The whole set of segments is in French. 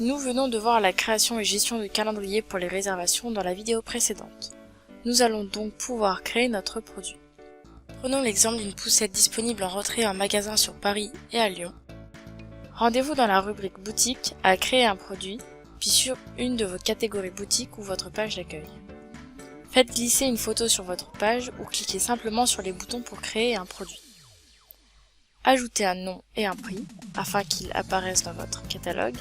Nous venons de voir la création et gestion de calendrier pour les réservations dans la vidéo précédente. Nous allons donc pouvoir créer notre produit. Prenons l'exemple d'une poussette disponible en retrait en magasin sur Paris et à Lyon. Rendez-vous dans la rubrique boutique à créer un produit, puis sur une de vos catégories boutique ou votre page d'accueil. Faites glisser une photo sur votre page ou cliquez simplement sur les boutons pour créer un produit. Ajoutez un nom et un prix afin qu'ils apparaissent dans votre catalogue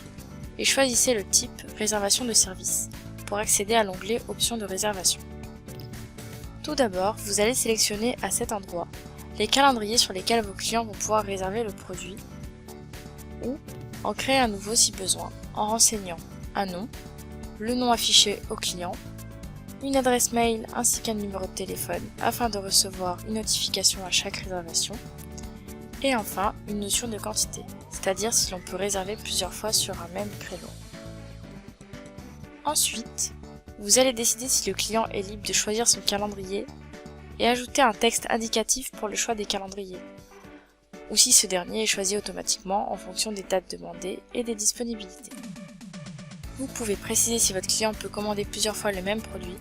et choisissez le type réservation de service pour accéder à l'onglet options de réservation. Tout d'abord, vous allez sélectionner à cet endroit les calendriers sur lesquels vos clients vont pouvoir réserver le produit ou en créer un nouveau si besoin en renseignant un nom, le nom affiché au client, une adresse mail ainsi qu'un numéro de téléphone afin de recevoir une notification à chaque réservation et enfin une notion de quantité, c'est-à-dire si l'on peut réserver plusieurs fois sur un même créneau. Ensuite, vous allez décider si le client est libre de choisir son calendrier et ajouter un texte indicatif pour le choix des calendriers, ou si ce dernier est choisi automatiquement en fonction des dates demandées et des disponibilités. Vous pouvez préciser si votre client peut commander plusieurs fois le même produit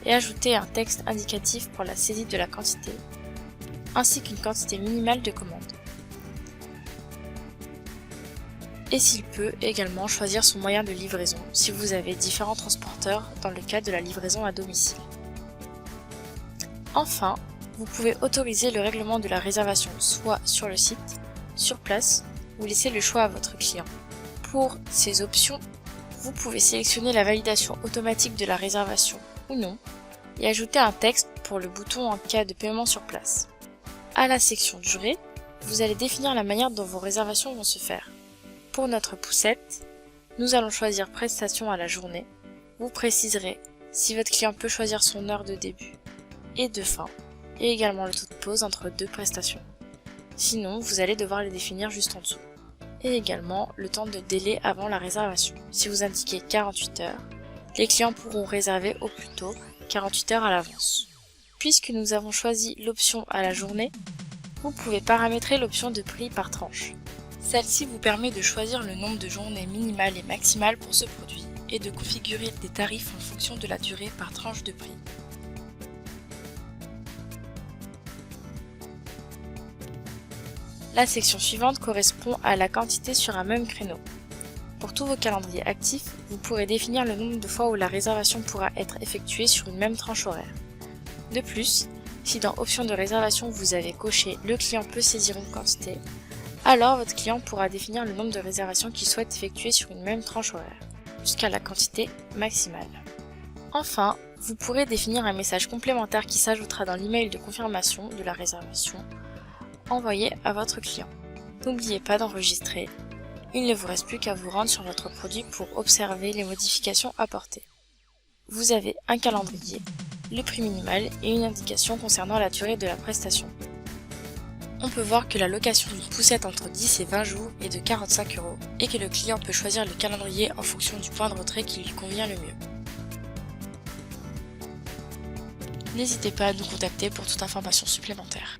et ajouter un texte indicatif pour la saisie de la quantité, ainsi qu'une quantité minimale de commandes. Et s'il peut également choisir son moyen de livraison si vous avez différents transporteurs dans le cas de la livraison à domicile. Enfin, vous pouvez autoriser le règlement de la réservation soit sur le site, sur place ou laisser le choix à votre client. Pour ces options, vous pouvez sélectionner la validation automatique de la réservation ou non et ajouter un texte pour le bouton en cas de paiement sur place. À la section durée, vous allez définir la manière dont vos réservations vont se faire. Pour notre poussette, nous allons choisir prestation à la journée. Vous préciserez si votre client peut choisir son heure de début et de fin, et également le taux de pause entre deux prestations. Sinon, vous allez devoir les définir juste en dessous. Et également le temps de délai avant la réservation. Si vous indiquez 48 heures, les clients pourront réserver au plus tôt 48 heures à l'avance. Puisque nous avons choisi l'option à la journée, vous pouvez paramétrer l'option de prix par tranche. Celle-ci vous permet de choisir le nombre de journées minimales et maximales pour ce produit et de configurer des tarifs en fonction de la durée par tranche de prix. La section suivante correspond à la quantité sur un même créneau. Pour tous vos calendriers actifs, vous pourrez définir le nombre de fois où la réservation pourra être effectuée sur une même tranche horaire. De plus, si dans Options de réservation vous avez coché « Le client peut saisir une quantité », alors votre client pourra définir le nombre de réservations qu'il souhaite effectuer sur une même tranche horaire, jusqu'à la quantité maximale. Enfin, vous pourrez définir un message complémentaire qui s'ajoutera dans l'email de confirmation de la réservation envoyé à votre client. N'oubliez pas d'enregistrer, il ne vous reste plus qu'à vous rendre sur votre produit pour observer les modifications apportées. Vous avez un calendrier, le prix minimal et une indication concernant la durée de la prestation. On peut voir que la location d'une poussette entre 10 et 20 jours est de 45 € et que le client peut choisir le calendrier en fonction du point de retrait qui lui convient le mieux. N'hésitez pas à nous contacter pour toute information supplémentaire.